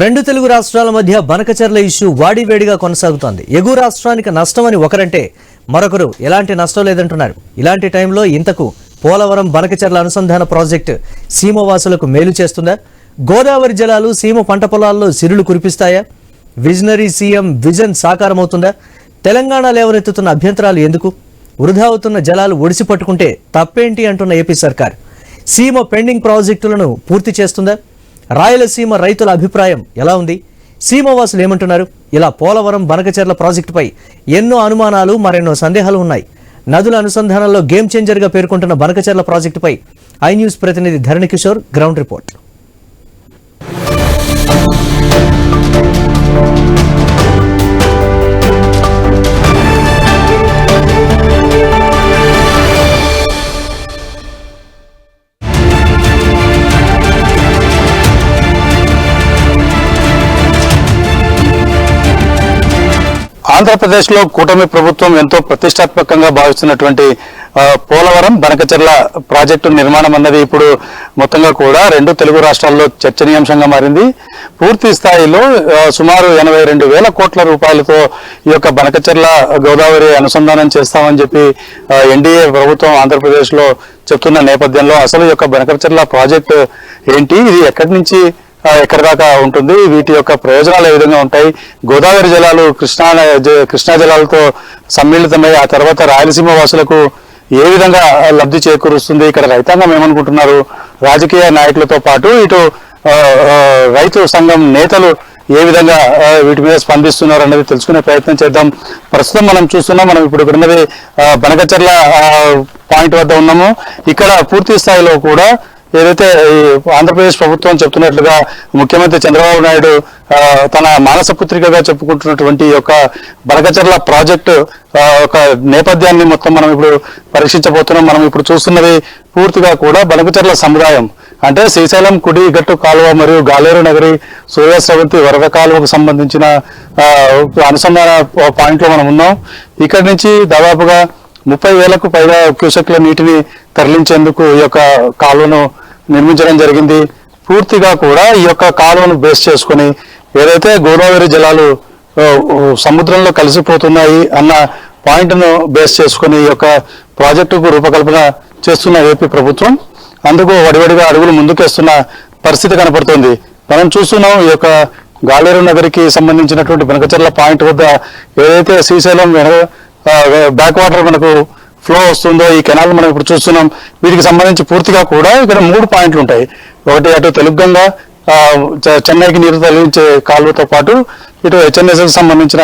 రెండు తెలుగు రాష్ట్రాల మధ్య బనకచెర్ల ఇష్యూ వాడివేడిగా కొనసాగుతోంది. ఎగువ రాష్ట్రానికి నష్టమని ఒకరంటే మరొకరు ఎలాంటి నష్టం లేదంటున్నారు. ఇలాంటి టైంలో ఇంతకు పోలవరం బనకచెర్ల అనుసంధాన ప్రాజెక్టు సీమవాసులకు మేలు చేస్తుందా? గోదావరి జలాలు సీమ పంట పొలాల్లో సిరులు కురిపిస్తాయా? విజనరీ సీఎం విజన్ సాకారమవుతుందా? తెలంగాణ లేవనెత్తుతున్న అభ్యంతరాలు ఎందుకు? వృధా అవుతున్న జలాలు ఒడిసి పట్టుకుంటే తప్పేంటి అంటున్న ఏపీ సర్కార్ సీమ పెండింగ్ ప్రాజెక్టులను పూర్తి చేస్తుందా? రాయలసీమ రైతుల అభిప్రాయం ఎలా ఉంది? సీమవాసులు ఏమంటున్నారు? ఇలా పోలవరం బనకచెర్ల ప్రాజెక్టుపై ఎన్నో అనుమానాలు మరెన్నో సందేహాలు ఉన్నాయి. నదుల అనుసంధానంలో గేమ్ చేంజర్గా పేర్కొంటున్న బనకచెర్ల ప్రాజెక్టుపై ఐ న్యూస్ ప్రతినిధి ధరణి కిషోర్ గ్రౌండ్ రిపోర్ట్. ఆంధ్రప్రదేశ్లో కూటమి ప్రభుత్వం ఎంతో ప్రతిష్టాత్మకంగా భావిస్తున్నటువంటి పోలవరం బనకచెర్ల ప్రాజెక్టు నిర్మాణం అన్నది ఇప్పుడు మొత్తంగా కూడా రెండు తెలుగు రాష్ట్రాల్లో చర్చనీయాంశంగా మారింది. పూర్తి స్థాయిలో సుమారు 82,000 కోట్ల రూపాయలతో ఈ యొక్క బనకచెర్ల గోదావరి అనుసంధానం చేస్తామని చెప్పి ఎన్డీఏ ప్రభుత్వం ఆంధ్రప్రదేశ్లో చెప్తున్న నేపథ్యంలో అసలు ఈ యొక్క బనకచెర్ల ప్రాజెక్టు ఏంటి, ఇది ఎక్కడి నుంచి ఎక్కడి దాకా ఉంటుంది, వీటి యొక్క ప్రయోజనాలు ఏ విధంగా ఉంటాయి, గోదావరి జలాలు కృష్ణా జలాలతో సమ్మిళితమై ఆ తర్వాత రాయలసీమ వాసులకు ఏ విధంగా లబ్ధి చేకూరుస్తుంది, ఇక్కడ రైతాంగం ఏమనుకుంటున్నారు, రాజకీయ నాయకులతో పాటు ఇటు రైతు సంఘం నేతలు ఏ విధంగా వీటి మీద స్పందిస్తున్నారు అన్నది తెలుసుకునే ప్రయత్నం చేద్దాం. ప్రస్తుతం మనం చూస్తున్నాం, మనం ఇప్పుడు ఉన్నది బనకచెర్ల పాయింట్ వద్ద ఉన్నాము. ఇక్కడ పూర్తి స్థాయిలో కూడా ఏదైతే ఆంధ్రప్రదేశ్ ప్రభుత్వం చెప్తున్నట్లుగా ముఖ్యమంత్రి చంద్రబాబు నాయుడు తన మానస పుత్రికగా చెప్పుకుంటున్నటువంటి యొక్క బనకచెర్ల ప్రాజెక్టు ఒక నేపథ్యాన్ని మొత్తం మనం ఇప్పుడు పరీక్షించబోతున్నాం. మనం ఇప్పుడు చూస్తున్నది పూర్తిగా కూడా బనకచెర్ల సముదాయం అంటే శ్రీశైలం కుడి గట్టు కాలువ మరియు గాలేరు నగరి సూర్యస్రవంతి వరద కాలువకు సంబంధించిన అనుసంధాన పాయింట్లో మనం ఉన్నాం. ఇక్కడి నుంచి దాదాపుగా 30,000కు పైగా క్యూసెక్ల నీటిని తరలించేందుకు ఈ యొక్క కాలువను నిర్మించడం జరిగింది. పూర్తిగా కూడా ఈ యొక్క కాలువను బేస్ చేసుకుని ఏదైతే గోదావరి జలాలు సముద్రంలో కలిసిపోతున్నాయి అన్న పాయింట్ను బేస్ చేసుకుని ఈ యొక్క ప్రాజెక్టుకు రూపకల్పన చేస్తున్న ఏపీ ప్రభుత్వం అందుకు వడివడిగా అడుగులు ముందుకేస్తున్న పరిస్థితి కనపడుతుంది. మనం చూస్తున్నాం ఈ యొక్క గాలేరు నగరికి సంబంధించినటువంటి బనకచెర్ల పాయింట్ వద్ద ఏదైతే శ్రీశైలం బ్యాక్ వాటర్ మనకు ఫ్లో వస్తుందో ఈ కెనాల్ మనం ఇప్పుడు చూస్తున్నాం. వీటికి సంబంధించి పూర్తిగా కూడా ఇక్కడ 3 పాయింట్లు ఉంటాయి. ఒకటి అటు తెలుగుగంగా చెన్నైకి నీరు తరలించే కాలువతో పాటు ఇటు హెచ్ఎన్ఎస్కి సంబంధించిన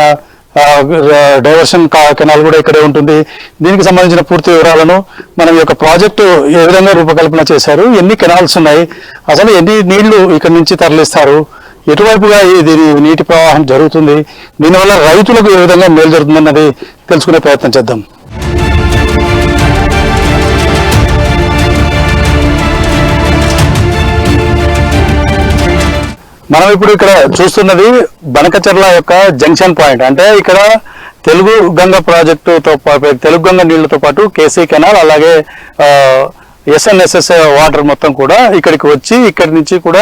డైవర్షన్ కెనాల్ కూడా ఇక్కడే ఉంటుంది. దీనికి సంబంధించిన పూర్తి వివరాలను మనం ఈ యొక్క ప్రాజెక్టు ఏ విధంగా రూపకల్పన చేశారు, ఎన్ని కెనాల్స్ ఉన్నాయి, అసలు ఎన్ని నీళ్లు ఇక్కడ నుంచి తరలిస్తారు, ఎటువైపుగా దీని నీటి ప్రవాహం జరుగుతుంది, దీనివల్ల రైతులకు ఏ విధంగా మేలు జరుగుతుందన్నది తెలుసుకునే ప్రయత్నం చేద్దాం. మనం ఇప్పుడు ఇక్కడ చూస్తున్నది బనకచెర్ల యొక్క జంక్షన్ పాయింట్. అంటే ఇక్కడ తెలుగు గంగ ప్రాజెక్టుతో పాటు తెలుగు గంగ నీళ్లతో పాటు కేసీ కెనాల్ అలాగే ఎస్ఎన్ఎస్ఎస్ వాటర్ మొత్తం కూడా ఇక్కడికి వచ్చి ఇక్కడి నుంచి కూడా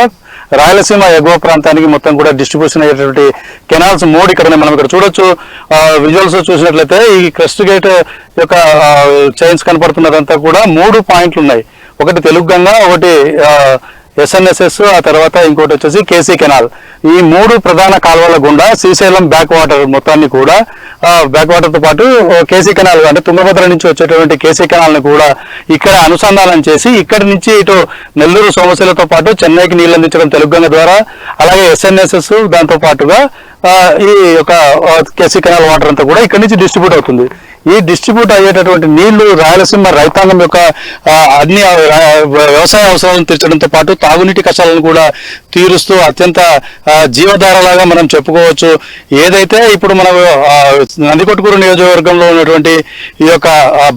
రాయలసీమ ఎగువ ప్రాంతానికి మొత్తం కూడా డిస్ట్రిబ్యూషన్ అయ్యేటువంటి కెనాల్స్ 3 ఇక్కడనే మనం ఇక్కడ చూడొచ్చు. విజువల్స్ చూసినట్లయితే ఈ క్రెస్ట్ గేట్ యొక్క చైన్స్ కనపడుతున్నదంతా కూడా 3 పాయింట్లు ఉన్నాయి. ఒకటి తెలుగు గంగ, ఒకటి ఎస్ఎన్ఎస్ఎస్, ఆ తర్వాత ఇంకోటి వచ్చేసి కేసీ కెనాల్. ఈ 3 ప్రధాన కాలువల గుండా శ్రీశైలం బ్యాక్ వాటర్ మొత్తాన్ని కూడా బ్యాక్ వాటర్ తో పాటు కేసీ కెనాల్ అంటే తుంగభద్ర నుంచి వచ్చేటువంటి కేసీ కెనాల్ ని కూడా ఇక్కడ అనుసంధానం చేసి ఇక్కడి నుంచి ఇటు నెల్లూరు సోమశిలతో పాటు చెన్నైకి నీళ్లు అందించడం తెలుగుగంగ ద్వారా, అలాగే ఎస్ఎన్ఎస్ఎస్ దాంతో పాటుగా ఈ యొక్క కేసీ కెనాల్ వాటర్ అంతా కూడా ఇక్కడి నుంచి డిస్ట్రిబ్యూట్ అవుతుంది. ఈ డిస్ట్రిబ్యూట్ అయ్యేటటువంటి నీళ్లు రాయలసీమ రైతాంగం యొక్క అన్ని వ్యవసాయ అవసరాలను తీర్చడంతో పాటు తాగునీటి కష్టాలను కూడా తీరుస్తూ అత్యంత జీవధారలాగా మనం చెప్పుకోవచ్చు. ఏదైతే ఇప్పుడు మనం నందికొట్కూరు నియోజకవర్గంలో ఉన్నటువంటి ఈ యొక్క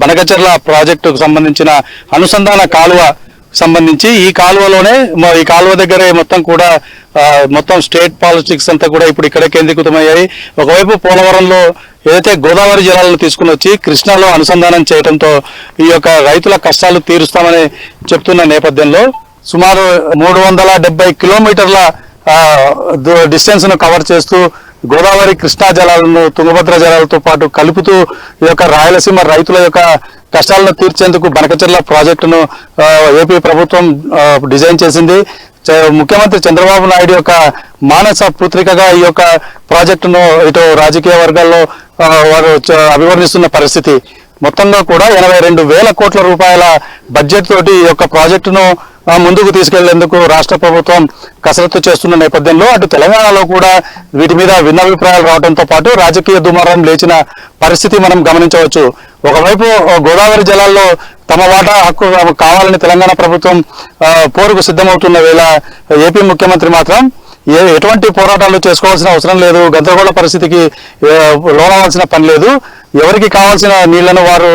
బనకచెర్ల ప్రాజెక్టుకు సంబంధించిన అనుసంధాన కాలువ సంబంధించి ఈ కాలువలోనే ఈ కాలువ దగ్గరే మొత్తం కూడా మొత్తం స్టేట్ పాలిటిక్స్ అంతా కూడా ఇప్పుడు ఇక్కడే కేంద్రీకృతమయ్యాయి. ఒకవైపు పోలవరంలో ఏదైతే గోదావరి జలాలను తీసుకుని వచ్చి కృష్ణాలో అనుసంధానం చేయడంతో ఈ యొక్క రైతుల కష్టాలు తీరుస్తామని చెప్తున్న నేపథ్యంలో సుమారు 370 కిలోమీటర్ల డిస్టెన్స్ను కవర్ చేస్తూ గోదావరి కృష్ణా జలాలను తుంగభద్ర జలాలతో పాటు కలుపుతూ ఈ యొక్క రాయలసీమ రైతుల యొక్క కష్టాలను తీర్చేందుకు బనకచెర్ల ప్రాజెక్టును ఏపీ ప్రభుత్వం డిజైన్ చేసింది. ముఖ్యమంత్రి చంద్రబాబు నాయుడు యొక్క మానస పుత్రికగా ఈ యొక్క ప్రాజెక్టును ఇటు రాజకీయ వర్గాల్లో వారు అభివర్ణిస్తున్న పరిస్థితి. మొత్తంగా కూడా 82,000 కోట్ల రూపాయల బడ్జెట్ తోటి ఈ యొక్క ప్రాజెక్టును ముందుకు తీసుకెళ్లేందుకు రాష్ట్ర ప్రభుత్వం కసరత్తు చేస్తున్న నేపథ్యంలో అటు తెలంగాణలో కూడా వీటి మీద భిన్నాభిప్రాయాలు రావడంతో పాటు రాజకీయ దుమారం లేచిన పరిస్థితి మనం గమనించవచ్చు. ఒకవైపు గోదావరి జలాల్లో తమ వాటా హక్కు కావాలని తెలంగాణ ప్రభుత్వం పోరుకు సిద్ధమవుతున్న వేళ ఏపీ ముఖ్యమంత్రి మాత్రం ఎటువంటి పోరాటాలు చేసుకోవాల్సిన అవసరం లేదు, గందరగోళ పరిస్థితికి లోనవలసిన పని లేదు, ఎవరికి కావాల్సిన నీళ్లను వారు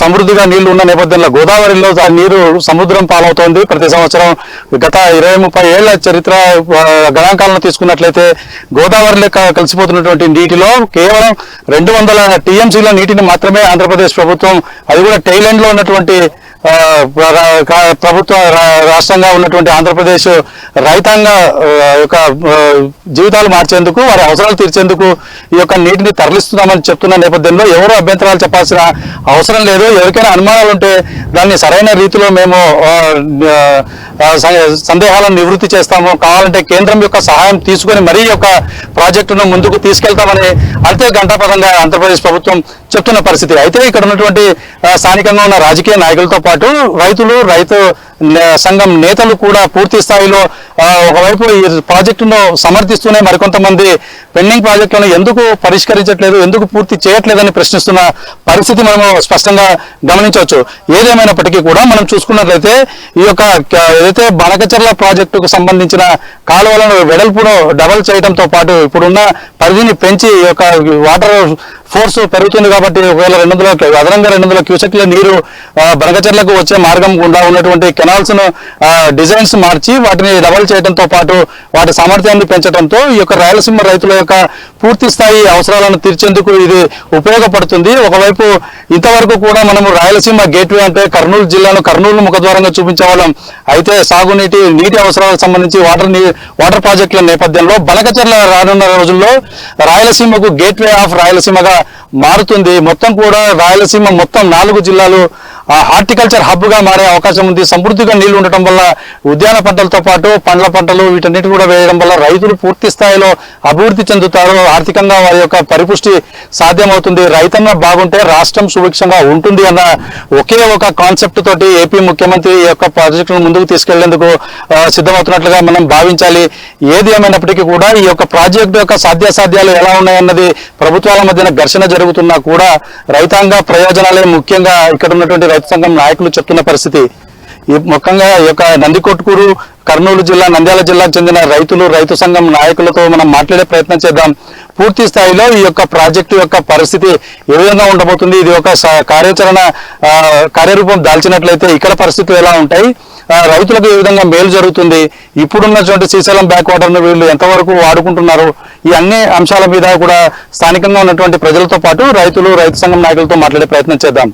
సమృద్ధిగా నీళ్లు ఉన్న నేపథ్యంలో గోదావరిలో నీరు సముద్రం పాలవుతోంది. ప్రతి సంవత్సరం గత 20-30 ఏళ్ల చరిత్ర గణాంకాలను తీసుకున్నట్లయితే గోదావరిలో కలిసిపోతున్నటువంటి నీటిలో కేవలం 200 టీఎంసీల నీటిని మాత్రమే ఆంధ్రప్రదేశ్ ప్రభుత్వం, అది కూడా టైల్ ఎండ్ లో ఉన్నటువంటి ప్రభుత్వ రాష్ట్రంగా ఉన్నటువంటి ఆంధ్రప్రదేశ్ రైతాంగ యొక్క జీవితాలు మార్చేందుకు, వారి అవసరాలు తీర్చేందుకు ఈ యొక్క నీటిని తరలిస్తున్నామని చెప్తున్న నేపథ్యంలో ఎవరు అభ్యంతరాలు చెప్పాల్సిన అవసరం లేదు. ఎవరికైనా అనుమానాలు ఉంటే దాన్ని సరైన రీతిలో మేము సందేహాలను నివృత్తి చేస్తాము, కావాలంటే కేంద్రం యొక్క సహాయం తీసుకొని మరీ యొక్క ప్రాజెక్టును ముందుకు తీసుకెళ్తామని అంతే ఘంటాపథంగా ఆంధ్రప్రదేశ్ ప్రభుత్వం చెప్తున్న పరిస్థితి. అయితే ఇక్కడ ఉన్నటువంటి స్థానికంగా ఉన్న రాజకీయ నాయకులతో పాటు రైతు సంఘం నేతలు కూడా పూర్తి స్థాయిలో ఒకవైపు ఈ ప్రాజెక్టును సమర్థిస్తూనే మరికొంతమంది పెండింగ్ ప్రాజెక్టులను ఎందుకు పరిష్కరించట్లేదు, ఎందుకు పూర్తి చేయట్లేదని ప్రశ్నిస్తున్న పరిస్థితి మనము స్పష్టంగా గమనించవచ్చు. ఏదేమైనప్పటికీ కూడా మనం చూసుకున్నట్లయితే ఈ యొక్క ఏదైతే బనకచెర్ల ప్రాజెక్టుకు సంబంధించిన కాలువలను వెడల్పును డబల్ చేయడంతో పాటు ఇప్పుడున్న పరిధిని పెంచి ఈ యొక్క వాటర్ ఫోర్స్ పెరుగుతుంది కాబట్టి ఒకవేళ అదనంగా 200 క్యూసెక్ల నీరు బనకచెర్లకు వచ్చే మార్గం గుండా ఉన్నటువంటి కెనాల్స్ ను డిజైన్స్ మార్చి వాటిని డబల్ చేయడంతో పాటు వాటి సామర్థ్యాన్ని పెంచడంతో ఈ యొక్క రాయలసీమ రైతుల యొక్క పూర్తి స్థాయి అవసరాలను తీర్చేందుకు ఇది ఉపయోగపడుతుంది. ఒకవైపు ఇంతవరకు కూడా మనము రాయలసీమ గేట్వే అంటే కర్నూలు జిల్లాను కర్నూలు ముఖద్వారంగా చూపించేవాళ్ళం. అయితే నీటి అవసరాలకు సంబంధించి వాటర్ ప్రాజెక్టుల నేపథ్యంలో బనకచెర్ల రానున్న రోజుల్లో రాయలసీమకు గేట్వే ఆఫ్ రాయలసీమగా మారుతుంది. మొత్తం కూడా రాయలసీమ మొత్తం 4 జిల్లాలు హార్టికల్చర్ హబ్ గా మారే అవకాశం ఉంది. సమృద్ధిగా నీళ్లు ఉండటం వల్ల ఉద్యాన పంటలతో పాటు పండ్ల పంటలు వీటన్నిటి కూడా వేయడం వల్ల రైతులు పూర్తి స్థాయిలో అభివృద్ధి చెందుతారు, ఆర్థికంగా వారి యొక్క పరిపుష్టి సాధ్యమవుతుంది. రైతన్న బాగుంటే రాష్ట్రం సుభిక్షంగా ఉంటుంది అన్న ఒకే ఒక కాన్సెప్ట్ తోటి ఏపీ ముఖ్యమంత్రి ఈ యొక్క ప్రాజెక్టును ముందుకు తీసుకెళ్లేందుకు సిద్ధమవుతున్నట్లుగా మనం భావించాలి. ఏది ఏమైనప్పటికీ కూడా ఈ యొక్క ప్రాజెక్టు యొక్క సాధ్యాసాధ్యాలు ఎలా ఉన్నాయన్నది ప్రభుత్వాల మధ్యన ఘర్షణ జరుగుతున్నా కూడా రైతాంగ ప్రయోజనాలే ముఖ్యంగా ఇక్కడ ఉన్నటువంటి రైతు సంఘం నాయకులు చెప్తున్న పరిస్థితి. ముఖ్యంగా ఈ యొక్క నందికొట్కూరు, కర్నూలు జిల్లా, నంద్యాల జిల్లాకు చెందిన రైతు సంఘం నాయకులతో మనం మాట్లాడే ప్రయత్నం చేద్దాం. పూర్తి స్థాయిలో ఈ యొక్క ప్రాజెక్టు యొక్క పరిస్థితి ఏ విధంగా ఉండబోతుంది, ఇది ఒక కార్యరూపం దాల్చినట్లయితే ఇక్కడ పరిస్థితులు ఎలా ఉంటాయి, రైతులకు ఏ విధంగా మేలు జరుగుతుంది, ఇప్పుడున్నటువంటి శ్రీశైలం బ్యాక్ వాటర్ను వీళ్ళు ఎంతవరకు వాడుకుంటున్నారు, ఈ అన్ని అంశాల మీద కూడా స్థానికంగా ఉన్నటువంటి ప్రజలతో పాటు రైతు సంఘం నాయకులతో మాట్లాడే ప్రయత్నం చేద్దాం.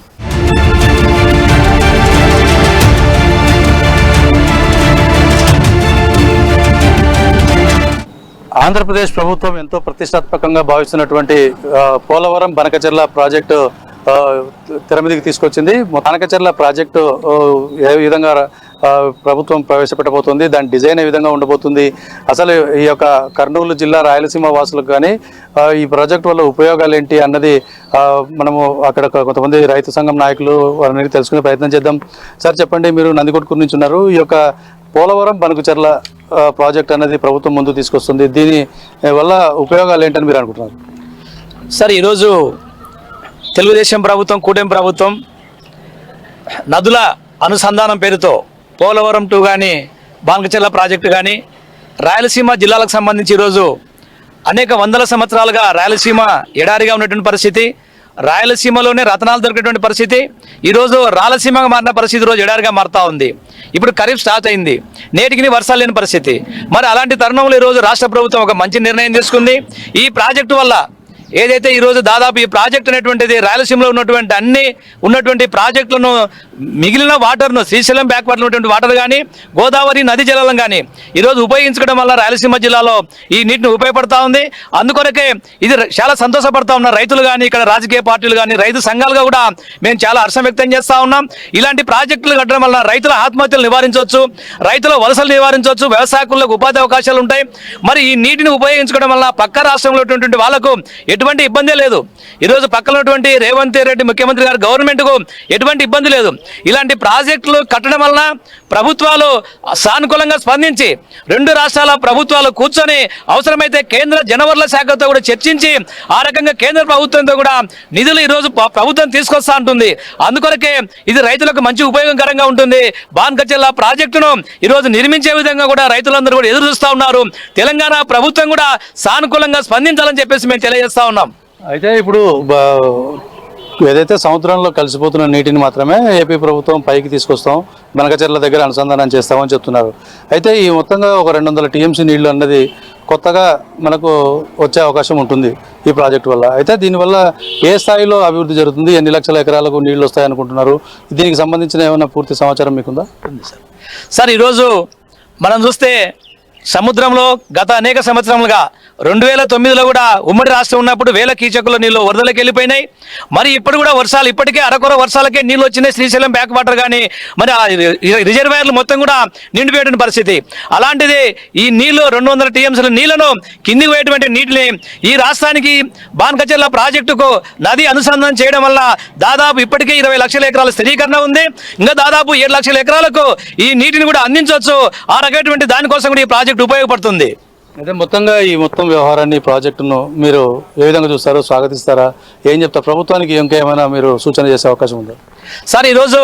ఆంధ్రప్రదేశ్ ప్రభుత్వం ఎంతో ప్రతిష్టాత్మకంగా భావిస్తున్నటువంటి పోలవరం బనకచెర్ల ప్రాజెక్టు తెర మీదకి తీసుకొచ్చింది. బనకచెర్ల ప్రాజెక్టు ఏ విధంగా ప్రభుత్వం ప్రవేశపెట్టబోతుంది, దాని డిజైన్ ఏ విధంగా ఉండబోతుంది, అసలు ఈ యొక్క కర్నూలు జిల్లా రాయలసీమ వాసులకు కానీ ఈ ప్రాజెక్టు వల్ల ఉపయోగాలు ఏంటి అన్నది మనము అక్కడ కొంతమంది రైతు సంఘం నాయకులు వారిని తెలుసుకునే ప్రయత్నం చేద్దాం. సార్ చెప్పండి, మీరు నందికొట్కూరు నుంచి ఉన్నారు. ఈ యొక్క పోలవరం బనకచెర్ల ప్రాజెక్ట్ అనేది ప్రభుత్వం ముందు తీసుకొస్తుంది, దీని వల్ల ఉపయోగాలు ఏంటని మీరు అనుకుంటున్నారు? సార్, ఈరోజు తెలుగుదేశం ప్రభుత్వం, కూటమి ప్రభుత్వం నదుల అనుసంధానం పేరుతో పోలవరం 2 కానీ బనకచెర్ల ప్రాజెక్టు కానీ రాయలసీమ జిల్లాలకు సంబంధించి ఈరోజు అనేక వందల సంవత్సరాలుగా రాయలసీమ ఎడారిగా ఉన్నటువంటి పరిస్థితి, రాయలసీమలోనే రతనాలు దొరికేటువంటి పరిస్థితి, ఈరోజు రాయలసీమగా మారిన పరిస్థితి రోజు ఎడారిగా మారుతూ ఉంది. ఇప్పుడు ఖరీఫ్ స్టార్ట్ అయింది, నేటికి వర్షాలు లేని పరిస్థితి. మరి అలాంటి తరుణంలో ఈరోజు రాష్ట్ర ప్రభుత్వం ఒక మంచి నిర్ణయం తీసుకుంది. ఈ ప్రాజెక్టు వల్ల ఏదైతే ఈరోజు దాదాపు ఈ ప్రాజెక్ట్ అనేటువంటిది రాయలసీమలో ఉన్నటువంటి ప్రాజెక్టులను మిగిలిన వాటర్ను శ్రీశైలం బ్యాక్ వాటర్ ఉన్నటువంటి వాటర్ కానీ గోదావరి నది జలాలను కానీ ఈరోజు ఉపయోగించడం వల్ల రాయలసీమ జిల్లాలో ఈ నీటిని ఉపయోగపడతా ఉంది. అందుకొరకే ఇది చాలా సంతోషపడతా ఉన్నారు రైతులు కానీ, ఇక్కడ రాజకీయ పార్టీలు కానీ, రైతు సంఘాలుగా కూడా మేము చాలా హర్షం వ్యక్తం చేస్తా ఉన్నాం. ఇలాంటి ప్రాజెక్టులు కట్టడం వల్ల రైతుల ఆత్మహత్యలు నివారించవచ్చు, రైతుల వలసలు నివారించవచ్చు, వ్యవసాయకులకు ఉపాధి అవకాశాలు ఉంటాయి. మరి ఈ నీటిని ఉపయోగించుకోవడం వల్ల పక్క రాష్ట్రంలో ఉన్నటువంటి వాళ్ళకు ఎటువంటి ఇబ్బంది లేదు. ఈరోజు పక్కన ఉన్నటువంటి రేవంత్ రెడ్డి ముఖ్యమంత్రి గారు గవర్నమెంట్కు ఎటువంటి ఇబ్బంది లేదు. ఇలాంటి ప్రాజెక్టులు కట్టడం వలన ప్రభుత్వాలు సానుకూలంగా స్పందించి రెండు రాష్ట్రాల ప్రభుత్వాలు కూర్చొని అవసరమైతే కేంద్ర జనవరుల శాఖతో కూడా చర్చించి ఆ రకంగా కేంద్ర ప్రభుత్వంతో కూడా నిధులు ఈరోజు ప్రభుత్వం తీసుకొస్తా ఉంటుంది. అందుకొరకే ఇది రైతులకు మంచి ఉపయోగకరంగా ఉంటుంది. బాన్కచెర్ల ప్రాజెక్టును ఈరోజు నిర్మించే విధంగా కూడా రైతులందరూ కూడా ఎదురు చూస్తూ ఉన్నారు. తెలంగాణ ప్రభుత్వం కూడా సానుకూలంగా స్పందించాలని చెప్పేసి మేము తెలియజేస్తా ఉన్నాం. అయితే ఇప్పుడు ఏదైతే సముద్రంలో కలిసిపోతున్న నీటిని మాత్రమే ఏపీ ప్రభుత్వం పైకి తీసుకొస్తాం, బనకచెర్ల దగ్గర అనుసంధానం చేస్తామని చెప్తున్నారు. అయితే ఈ మొత్తంగా ఒక 200 టీఎంసీ నీళ్లు అన్నది కొత్తగా మనకు వచ్చే అవకాశం ఉంటుంది ఈ ప్రాజెక్టు వల్ల. అయితే దీనివల్ల ఏ స్థాయిలో అభివృద్ధి జరుగుతుంది, ఎన్ని లక్షల ఎకరాలకు నీళ్లు వస్తాయనుకుంటున్నారు? దీనికి సంబంధించిన ఏమైనా పూర్తి సమాచారం మీకుందా? సార్, ఈరోజు మనం చూస్తే సముద్రంలో గత అనేక సంవత్సరాలుగా 2009లో కూడా ఉమ్మడి రాష్ట్రం ఉన్నప్పుడు వేల కీచకుల నీళ్లు వరదలకు వెళ్ళిపోయినాయి. మరి ఇప్పుడు కూడా వర్షాలు ఇప్పటికే అరకొర వర్షాలకే నీళ్ళు వచ్చినాయి. శ్రీశైలం బ్యాక్ వాటర్ కానీ మరి రిజర్వాయర్లు మొత్తం కూడా నిండిపోయేటువంటి పరిస్థితి. అలాంటిది ఈ నీళ్లు 200 టీఎంసీల నీళ్లను కిందికి పోయేటువంటి నీటిని ఈ రాష్ట్రానికి బాన్కచెర్ల ప్రాజెక్టుకు నది అనుసంధానం చేయడం వల్ల దాదాపు ఇప్పటికే 20 లక్షల ఎకరాల స్థిరీకరణ ఉంది. ఇంకా దాదాపు 7 లక్షల ఎకరాలకు ఈ నీటిని కూడా అందించవచ్చు. ఆ రకమైనటువంటి దానికోసం కూడా ఈ ప్రాజెక్టు ఉపయోగపడుతుంది. అయితే మొత్తంగా ఈ మొత్తం వ్యవహారాన్ని, ప్రాజెక్టును మీరు ఏ విధంగా చూస్తారో, స్వాగతిస్తారా? ఏం చెప్తారు? ప్రభుత్వానికి ఇంకేమైనా మీరు సూచన చేసే అవకాశం ఉందా? సార్, ఈరోజు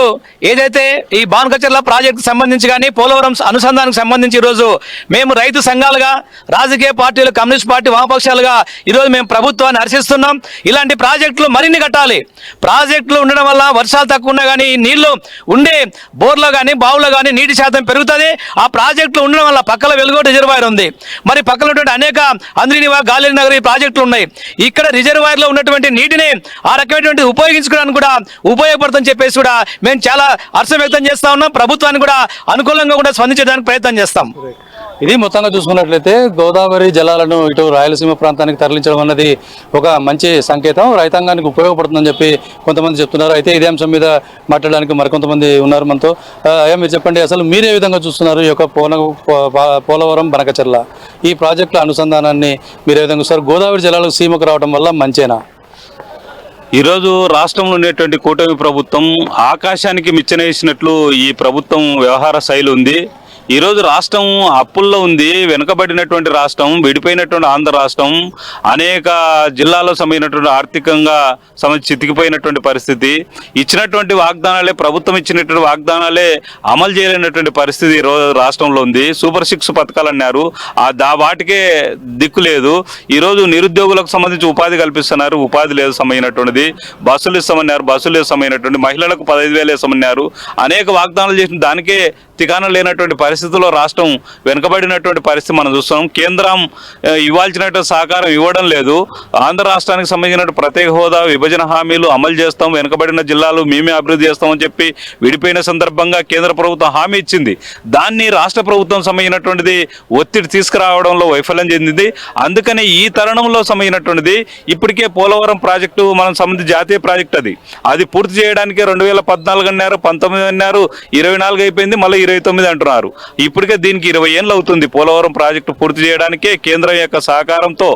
ఏదైతే ఈ బాన్కచెర్ల ప్రాజెక్టుకు సంబంధించి కానీ పోలవరం అనుసంధానానికి సంబంధించి ఈరోజు మేము రైతు సంఘాలుగా, రాజకీయ పార్టీలు, కమ్యూనిస్ట్ పార్టీ, వామపక్షాలుగా ఈరోజు మేము ప్రభుత్వాన్ని హర్షిస్తున్నాం. ఇలాంటి ప్రాజెక్టులు మరిన్ని కట్టాలి. ప్రాజెక్టులు ఉండడం వల్ల వర్షాలు తక్కువ ఉన్నా కానీ నీళ్లు ఉండే బోర్లో కానీ బావుల్లో కానీ నీటి శాతం పెరుగుతుంది. ఆ ప్రాజెక్టులు ఉండడం వల్ల పక్కన వెలుగోట రిజర్వాయర్ ఉంది, మరి పక్కన ఉన్నటువంటి అనేక అంద్రినివా, గాలేరు నగర్ ఈ ప్రాజెక్టులు ఉన్నాయి. ఇక్కడ రిజర్వాయర్లో ఉన్నటువంటి నీటిని ఆ రకమైనటువంటి ఉపయోగించుకోవడానికి కూడా ఉపయోగపడుతుందని చెప్పేసి కూడా మేము చాలా హర్షం వ్యక్తం చేస్తా ఉన్నాం. ప్రభుత్వాన్ని కూడా అనుకూలంగా కూడా స్పందించడానికి ప్రయత్నం చేస్తాం. ఇది మొత్తంగా చూసుకున్నట్లయితే గోదావరి జలాలను ఇటు రాయలసీమ ప్రాంతానికి తరలించడం అన్నది ఒక మంచి సంకేతం, రైతాంగానికి ఉపయోగపడుతుందని చెప్పి కొంతమంది చెప్తున్నారు. అయితే ఇదే అంశం మీద మాట్లాడడానికి మరికొంతమంది ఉన్నారు మనతో. మీరు చెప్పండి, అసలు మీరు ఏ విధంగా చూస్తున్నారు ఈ యొక్క పోలవరం బనకచెర్ల ఈ ప్రాజెక్టుల అనుసంధానాన్ని మీరు ఏ విధంగా చూస్తారు? గోదావరి జలాలకు సీమకు రావడం వల్ల మంచేనా? ఈరోజు రాష్ట్రంలో ఉండేటువంటి కూటమి ప్రభుత్వం ఆకాశానికి మిచ్చనేసినట్లు ఈ ప్రభుత్వం వ్యవహార శైలి ఉంది. ఈరోజు రాష్ట్రం అప్పుల్లో ఉంది, వెనుకబడినటువంటి రాష్ట్రం, విడిపోయినటువంటి ఆంధ్ర రాష్ట్రం, అనేక జిల్లాల్లో సంబంధించినటువంటి ఆర్థికంగా చితికిపోయినటువంటి పరిస్థితి. ఇచ్చినటువంటి వాగ్దానాలే, ప్రభుత్వం ఇచ్చినటువంటి వాగ్దానాలే అమలు చేయలేనటువంటి పరిస్థితి ఈరోజు రాష్ట్రంలో ఉంది. సూపర్ 6 పథకాలు అన్నారు, వాటికే దిక్కు లేదు. ఈరోజు నిరుద్యోగులకు సంబంధించి ఉపాధి కల్పిస్తున్నారు, ఉపాధి లేదు సంబంధించినటువంటిది. బస్సులు ఇస్తామన్నారు, బస్సులు సంబంధించినటువంటి మహిళలకు 15,000 ఇస్తామన్నారు. అనేక వాగ్దానాలు చేసిన దానికే తికానం లేనటువంటి పరిస్థితుల్లో రాష్ట్రం వెనుకబడినటువంటి పరిస్థితి మనం చూస్తున్నాం. కేంద్రం ఇవ్వాల్సినటువంటి సహకారం ఇవ్వడం లేదు. ఆంధ్ర రాష్ట్రానికి సంబంధించిన ప్రత్యేక హోదా, విభజన హామీలు అమలు చేస్తాం, వెనుకబడిన జిల్లాలు మేమే అభివృద్ధి చేస్తామని చెప్పి విడిపోయిన సందర్భంగా కేంద్ర ప్రభుత్వం హామీ ఇచ్చింది. దాన్ని రాష్ట్ర ప్రభుత్వం సంబంధించినటువంటిది ఒత్తిడి తీసుకురావడంలో వైఫల్యం చెందింది. అందుకని ఈ తరుణంలో సంబంధించినటువంటిది ఇప్పటికే పోలవరం ప్రాజెక్టు మనం సంబంధించి జాతీయ ప్రాజెక్టు అది పూర్తి చేయడానికి 2014 అన్నారు, 19 అన్నారు, 24 అయిపోయింది, మళ్ళీ 29 అంటున్నారు. ఇప్పటికే దీనికి 20 ఏళ్ళు అవుతుంది. పోలవరం ప్రాజెక్టు పూర్తి చేయడానికే కేంద్రం యొక్క సహకారంతో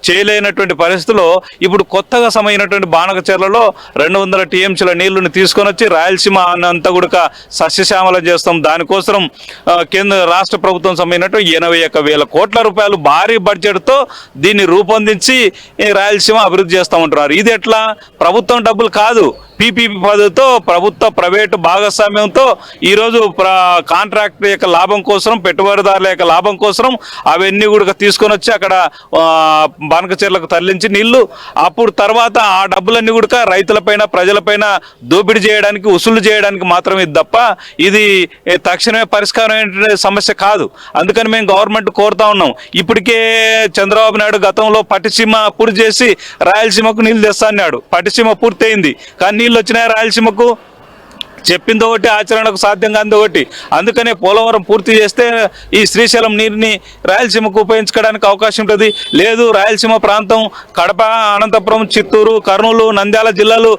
చేయలేనటువంటి పరిస్థితుల్లో ఇప్పుడు కొత్తగా సమమైనటువంటి బానకచెర్లలో 200 టీఎంసీల నీళ్లను తీసుకొని వచ్చి రాయలసీమ అంతా కూడా సస్యశ్యామలం చేస్తాం. దానికోసం కేంద్ర రాష్ట్ర ప్రభుత్వం సంబంధించినట్టు 81,000 కోట్ల రూపాయలు భారీ బడ్జెట్తో దీన్ని రూపొందించి రాయలసీమ అభివృద్ధి చేస్తామంటున్నారు. ఇది ఎట్లా? ప్రభుత్వం డబ్బులు కాదు, పీపీపీ పద్ధతితో ప్రభుత్వ ప్రైవేటు భాగస్వామ్యంతో ఈరోజు కాంట్రాక్ట్ యొక్క లాభం కోసం, పెట్టుబడిదారుల యొక్క లాభం కోసం అవన్నీ కూడా తీసుకొని వచ్చి అక్కడ బానకచెర్లకు తరలించి నీళ్లు అప్పుడు తర్వాత ఆ డబ్బులన్నీ కూడా రైతులపైన ప్రజలపైన దోపిడీ చేయడానికి వసూలు చేయడానికి మాత్రమే ఇది తప్ప ఇది తక్షణమే పరిష్కారమైన సమస్య కాదు. అందుకని మేము గవర్నమెంట్ కోరుతా ఉన్నాం. ఇప్పటికే చంద్రబాబు నాయుడు గతంలో పట్టిసీమ పూర్తి చేసి రాయలసీమకు నీళ్లు తెస్తా అన్నాడు. పట్టిసీమ పూర్తయింది కానీ నీళ్ళు వచ్చినాయి రాయలసీమకు? చెప్పింది ఒకటి, ఆచరణకు సాధ్యం కాదు ఒకటి. అందుకనే పోలవరం పూర్తి చేస్తే ఈ శ్రీశైలం నీరుని రాయలసీమకు ఉపయోగించుకోవడానికి అవకాశం ఉంటుంది. లేదు రాయలసీమ ప్రాంతం కడప, అనంతపురం, చిత్తూరు, కర్నూలు, నంద్యాల జిల్లాలు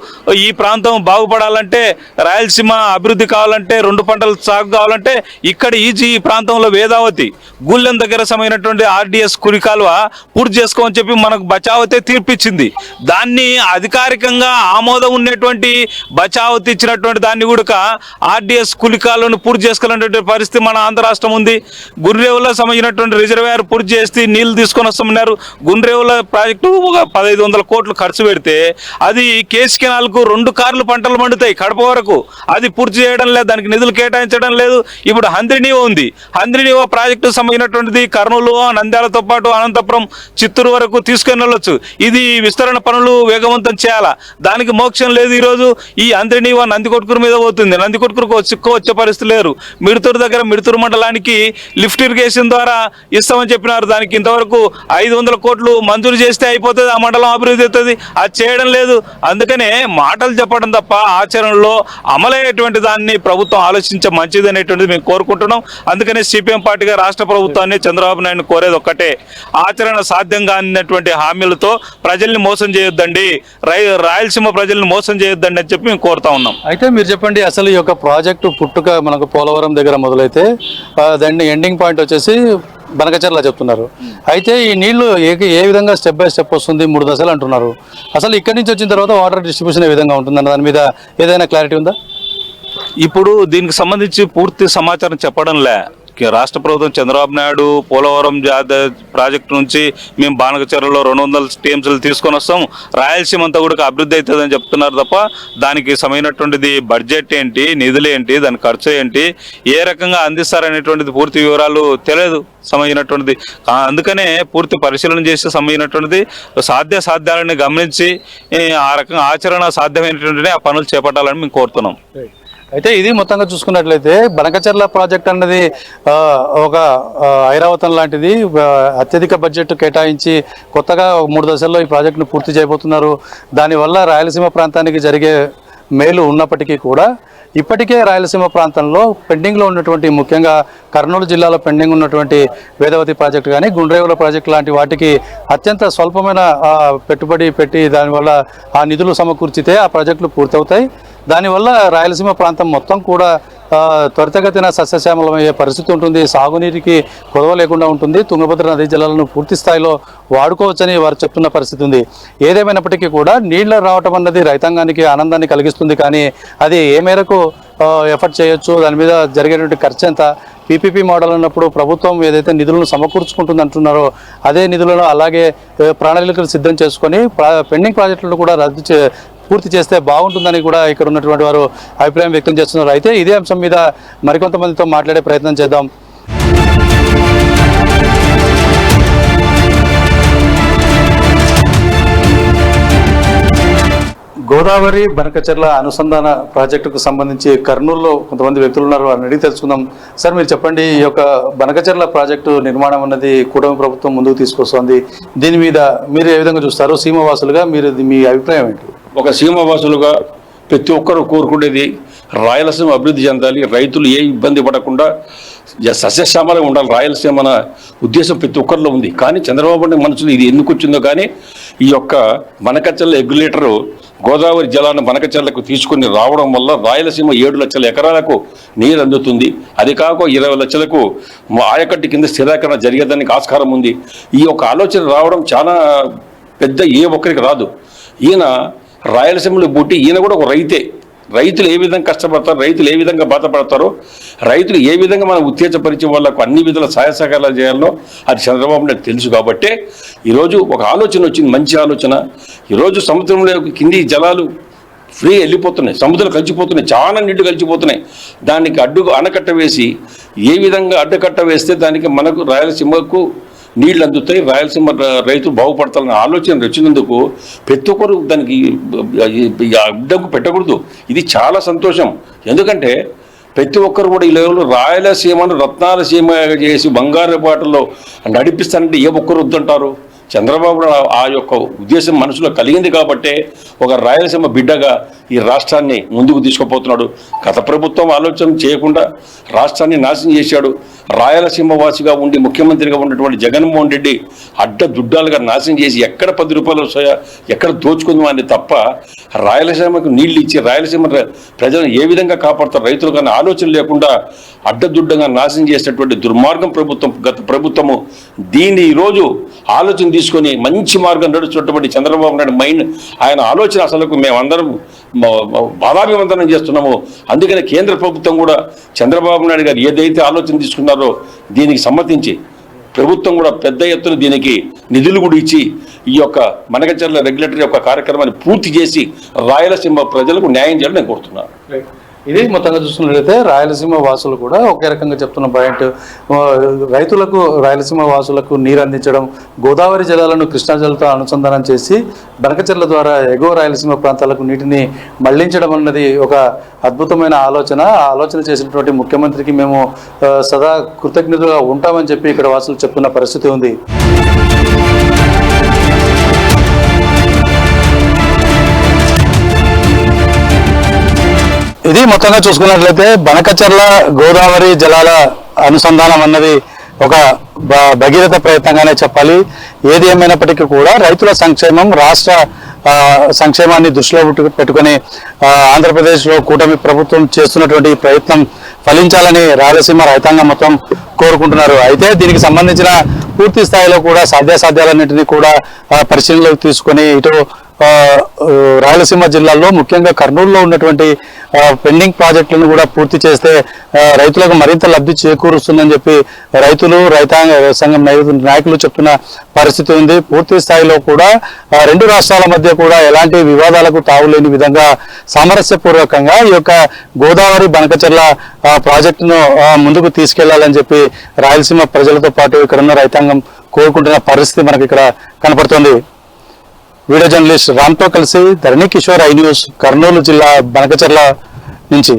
ఈ ప్రాంతం బాగుపడాలంటే, రాయలసీమ అభివృద్ధి కావాలంటే, 2 పంటలు సాగు కావాలంటే ఇక్కడ ఈ ప్రాంతంలో వేదావతి గూళ్ళెం దగ్గర సమైనటువంటి ఆర్డిఎస్ కుడి కాలువ పూర్తి చేసుకోమని చెప్పి మనకు బచావతే తీర్పిచ్చింది. దాన్ని అధికారికంగా ఆమోదం ఉన్నటువంటి బచావతి ఇచ్చినటువంటి దాన్ని ఆర్డిఎస్ కులికాలను పూర్తి చేసుకోవాలనేటువంటి పరిస్థితి మన ఆంధ్ర రాష్ట్రం ఉంది. గుండ్రేవులో సంబంధించినటువంటి రిజర్వాయర్ పూర్తి చేసి నీళ్లు తీసుకొని వస్తామన్నారు. గుండ్రేవుల ప్రాజెక్టు 1500 కోట్లు ఖర్చు పెడితే అది కేసు కెనాల్కు 2 కార్లు పంటలు పండుతాయి కడప వరకు. అది పూర్తి చేయడం లేదు, దానికి నిధులు కేటాయించడం లేదు. ఇప్పుడు హంద్రినీవా ఉంది. హంద్రినీవా ప్రాజెక్టు సంబంధించినటువంటిది కర్నూలు, నంద్యాలతో పాటు అనంతపురం, చిత్తూరు వరకు తీసుకొని వెళ్ళొచ్చు. ఇది విస్తరణ పనులు వేగవంతం చేయాలా, దానికి మోక్షం లేదు. ఈరోజు ఈ హంద్రినీవా నందికొట్కూరు మీద పోతుంది. నందికొట్కూరుకు వచ్చే పరిస్థితి లేరు. మిడుతూరు దగ్గర మిడుతూరు మండలానికి లిఫ్ట్ ఇరిగేషన్ ద్వారా ఇస్తామని చెప్పినారు. దానికి ఇంతవరకు 500 కోట్లు మంజూరు చేస్తే అయిపోతుంది, ఆ మండలం అభివృద్ధి అవుతుంది. అది చేయడం లేదు. అందుకనే మాటలు చెప్పడం తప్ప ఆచరణలో అమలయ్యేటువంటి దాన్ని ప్రభుత్వం ఆలోచించ మంచిది అనేటువంటిది మేము కోరుకుంటున్నాం. అందుకనే సిపిఎం పార్టీగా రాష్ట్ర ప్రభుత్వాన్ని, చంద్రబాబు నాయుడు కోరేది ఒక్కటే, ఆచరణ సాధ్యం కానిటువంటి హామీలతో ప్రజల్ని మోసం చేయొద్దండి, రాయలసీమ ప్రజల్ని మోసం చేయొద్దండి అని చెప్పి మేము కోరుతా ఉన్నాం. అయితే మీరు చెప్పండి, అసలు ఈ యొక్క ప్రాజెక్టు పుట్టుక మనకు పోలవరం దగ్గర మొదలైతే దాన్ని ఎండింగ్ పాయింట్ వచ్చేసి బనకచెర్ల చెప్తున్నారు. అయితే ఈ నీళ్లు ఏ విధంగా స్టెప్ బై స్టెప్ వస్తుంది? 3 దశలు అంటున్నారు. అసలు ఇక్కడి నుంచి వచ్చిన తర్వాత వాటర్ డిస్ట్రిబ్యూషన్ ఏ విధంగా ఉంటుందన్న దాని మీద ఏదైనా క్లారిటీ ఉందా? ఇప్పుడు దీనికి సంబంధించి పూర్తి సమాచారం చెప్పడంలే. రాష్ట్ర ప్రభుత్వం చంద్రబాబు నాయుడు పోలవరం ప్రాజెక్టు నుంచి మేము బానకచెర్లలో 200 టీఎంసీలు తీసుకొని వస్తాం, రాయలసీమ అంతా కూడా అభివృద్ధి అవుతుందని చెప్తున్నారు తప్ప దానికి సమైనటువంటిది బడ్జెట్ ఏంటి, నిధులు ఏంటి, దాని ఖర్చు ఏంటి, ఏ రకంగా అందిస్తారనేటువంటిది పూర్తి వివరాలు తెలియదు సంబంధించినటువంటిది. అందుకనే పూర్తి పరిశీలన చేసి సంబంధించినటువంటిది సాధ్యాలను గమనించి ఆ రకంగా ఆచరణ సాధ్యమైనటువంటి ఆ పనులు చేపట్టాలని మేము కోరుతున్నాం. అయితే ఇది మొత్తంగా చూసుకున్నట్లయితే బనకచెర్ల ప్రాజెక్ట్ అన్నది ఒక ఐరావతం లాంటిది. అత్యధిక బడ్జెట్ కేటాయించి కొత్తగా 3 దశల్లో ఈ ప్రాజెక్టును పూర్తి చేయబోతున్నారు. దానివల్ల రాయలసీమ ప్రాంతానికి జరిగే మేలు ఉన్నప్పటికీ కూడా ఇప్పటికే రాయలసీమ ప్రాంతంలో పెండింగ్లో ఉన్నటువంటి, ముఖ్యంగా కర్నూలు జిల్లాలో పెండింగ్ ఉన్నటువంటి వేదవతి ప్రాజెక్టు కానీ, గుండ్రేవుల ప్రాజెక్టు లాంటి వాటికి అత్యంత స్వల్పమైన పెట్టుబడి పెట్టి దానివల్ల ఆ నిధులు సమకూర్చితే ఆ ప్రాజెక్టులు పూర్తవుతాయి. దానివల్ల రాయలసీమ ప్రాంతం మొత్తం కూడా త్వరితగతిన సస్యశ్యామలమయ్యే పరిస్థితి ఉంటుంది. సాగునీటికి కొదవ లేకుండా ఉంటుంది. తుంగభద్ర నదీ జలాలను పూర్తి స్థాయిలో వాడుకోవచ్చని వారు చెప్తున్న పరిస్థితి ఉంది. ఏదేమైనప్పటికీ కూడా నీళ్లు రావటం అన్నది రైతాంగానికి ఆనందాన్ని కలిగిస్తుంది. కానీ అది ఏ మేరకు ఎఫర్ట్ చేయొచ్చు, దాని మీద జరిగేటువంటి ఖర్చు ఎంత, పీపీపీ మోడల్ అన్నప్పుడు ప్రభుత్వం ఏదైతే నిధులను సమకూర్చుకుంటుంది అంటున్నారో అదే నిధులను అలాగే ప్రణాళికలు సిద్ధం చేసుకొని పెండింగ్ ప్రాజెక్టులను కూడా పూర్తి చేస్తే బాగుంటుందని కూడా ఇక్కడ ఉన్నటువంటి వారు అభిప్రాయం వ్యక్తం చేస్తున్నారు. అయితే ఇదే అంశం మీద మరికొంతమందితో మాట్లాడే ప్రయత్నం చేద్దాం. గోదావరి బనకచెర్ల అనుసంధాన ప్రాజెక్టుకు సంబంధించి కర్నూలులో కొంతమంది వ్యక్తులు ఉన్నారు, వారిని అడిగి తెలుసుకుందాం. సార్, మీరు చెప్పండి, ఈ యొక్క బనకచెర్ల ప్రాజెక్టు నిర్మాణం అన్నది కూటమి ప్రభుత్వం ముందుకు తీసుకొస్తుంది. దీని మీద మీరు ఏ విధంగా చూస్తారు? సీమవాసులుగా మీరు మీ అభిప్రాయం ఏంటి? ఒక సీమవాసులుగా ప్రతి ఒక్కరు కోరుకునేది రాయలసీమ అభివృద్ధి చెందాలి, రైతులు ఏ ఇబ్బంది పడకుండా సస్యశ్యామలంగా ఉండాలి. రాయలసీమ అన్న ఉద్దేశం ప్రతి ఒక్కరిలో ఉంది. కానీ చంద్రబాబు నాయుడు మనసులో ఇది ఎందుకు వచ్చిందో కానీ ఈ యొక్క బనకచెర్ల రెగ్యులేటరు గోదావరి జలాన్ని బనకచెర్లకు తీసుకుని రావడం వల్ల రాయలసీమ 7 లక్షల ఎకరాలకు నీరు అందుతుంది. అది కాక 20 లక్షలకు ఆయకట్టు కింద స్థిరీకరణ జరిగేదానికి ఆస్కారం ఉంది. ఈ యొక్క ఆలోచన రావడం చాలా పెద్ద ఏ ఒక్కరికి రాదు. ఈయన రాయలసీమలో పుట్టి ఈయన కూడా ఒక రైతే. రైతులు ఏ విధంగా కష్టపడతారు, రైతులు ఏ విధంగా బాధపడతారో, రైతులు ఏ విధంగా మనం ఉత్తేజపరిచే వాళ్ళకు అన్ని విధాల సహాయ సహకారాలు చేయాలో అది చంద్రబాబు నాయుడు తెలుసు. కాబట్టి ఈరోజు ఒక ఆలోచన వచ్చింది, మంచి ఆలోచన. ఈరోజు సముద్రంలో కింది జలాలు ఫ్రీ వెళ్ళిపోతున్నాయి, సముద్రం కలిసిపోతున్నాయి, చాలా నీళ్లు కలిసిపోతున్నాయి. దానికి ఆనకట్ట వేసి ఏ విధంగా అడ్డుకట్ట వేస్తే దానికి మనకు రాయలసీమకు నీళ్లు అందుతాయి, రాయలసీమ రైతు బాగుపడతారన్న ఆలోచన వచ్చినందుకు ప్రతి ఒక్కరు దానికి అడ్డంకు పెట్టకూడదు. ఇది చాలా సంతోషం. ఎందుకంటే ప్రతి ఒక్కరు కూడా ఈ లెవెల్లో రాయలసీమను రత్నాలసీమ చేసి బంగారు బాటల్లో నడిపిస్తానంటే ఏ ఒక్కరు వద్దంటారు? చంద్రబాబు ఆ యొక్క ఉద్దేశం మనసులో కలిగింది కాబట్టే ఒక రాయలసీమ బిడ్డగా ఈ రాష్ట్రాన్ని ముందుకు తీసుకుపోతున్నాడు. గత ప్రభుత్వం ఆలోచన చేయకుండా రాష్ట్రాన్ని నాశనం చేశాడు. రాయలసీమ వాసిగా ఉండి ముఖ్యమంత్రిగా ఉన్నటువంటి జగన్మోహన్ రెడ్డి అడ్డదుడ్డాలుగా నాశనం చేసి ఎక్కడ 10 రూపాయలు వస్తాయా, ఎక్కడ దోచుకుందాం అని తప్ప రాయలసీమకు నీళ్లు ఇచ్చి రాయలసీమ ప్రజలను ఏ విధంగా కాపాడుతారు రైతులు కానీ ఆలోచన లేకుండా అడ్డదుడ్డంగా నాశనం చేసినటువంటి దుర్మార్గం ప్రభుత్వం గత ప్రభుత్వము. దీన్ని ఈరోజు ఆలోచన తీసుకొని మంచి మార్గం నడుస్తున్నటువంటి చంద్రబాబు నాయుడు మైండ్, ఆయన ఆలోచన అసలు మేమందరం బాధాభివందనం చేస్తున్నాము. అందుకనే కేంద్ర ప్రభుత్వం కూడా చంద్రబాబు నాయుడు గారు ఏదైతే ఆలోచన తీసుకున్నారో దీనికి సమ్మతించి ప్రభుత్వం కూడా పెద్ద ఎత్తున దీనికి నిధులు కూడా ఇచ్చి ఈ యొక్క బనకచెర్ల రెగ్యులేటరీ యొక్క కార్యక్రమాన్ని పూర్తి చేసి రాయలసీమ ప్రజలకు న్యాయం చేయాలని నేను కోరుతున్నాను. ఇది మొత్తంగా చూస్తున్నట్లయితే రాయలసీమ వాసులు కూడా ఒకే రకంగా చెప్తున్న పాయింట్, రైతులకు రాయలసీమ వాసులకు నీరు అందించడం, గోదావరి జలాలను కృష్ణా జలాలతో అనుసంధానం చేసి బనకచెర్ల ద్వారా ఎగువ రాయలసీమ ప్రాంతాలకు నీటిని మళ్లించడం అన్నది ఒక అద్భుతమైన ఆలోచన. ఆ ఆలోచన చేసినటువంటి ముఖ్యమంత్రికి మేము సదా కృతజ్ఞతగా ఉంటామని చెప్పి ఇక్కడ వాసులు చెప్తున్న పరిస్థితి ఉంది. ఇది మొత్తంగా చూసుకున్నట్లయితే బనకచెర్ల గోదావరి జలాల అనుసంధానం అన్నది ఒక భగీరథ ప్రయత్నంగానే చెప్పాలి. ఏది ఏమైనప్పటికీ కూడా రైతుల సంక్షేమం, రాష్ట్ర సంక్షేమాన్ని దృష్టిలో పెట్టుకుని ఆంధ్రప్రదేశ్లో కూటమి ప్రభుత్వం చేస్తున్నటువంటి ప్రయత్నం ఫలించాలని రాయలసీమ రైతాంగం మొత్తం కోరుకుంటున్నారు. అయితే దీనికి సంబంధించిన పూర్తి స్థాయిలో కూడా సాధ్యాసాధ్యాలన్నింటినీ కూడా పరిశీలనలోకి తీసుకొని ఇటు రాయలసీమ జిల్లాల్లో ముఖ్యంగా కర్నూలులో ఉన్నటువంటి పెండింగ్ ప్రాజెక్టులను కూడా పూర్తి చేస్తే రైతులకు మరింత లబ్ధి చేకూరుస్తుందని చెప్పి రైతులు, రైతాంగ సంఘం నాయకులు చెప్తున్న పరిస్థితి ఉంది. పూర్తి స్థాయిలో కూడా రెండు రాష్ట్రాల మధ్య కూడా ఎలాంటి వివాదాలకు తావులేని విధంగా సామరస్యపూర్వకంగా ఈ యొక్క గోదావరి బనకచెర్ల ప్రాజెక్టును ముందుకు తీసుకెళ్లాలని చెప్పి రాయలసీమ ప్రజలతో పాటు ఇక్కడ ఉన్న రైతాంగం కోరుకుంటున్న పరిస్థితి మనకి ఇక్కడ కనపడుతుంది. వీడియో జర్నలిస్ట్ రామ్తో కలిసి ధరణి కిషోర్, ఐ న్యూస్, కర్నూలు జిల్లా బనకచెర్ల నుంచి.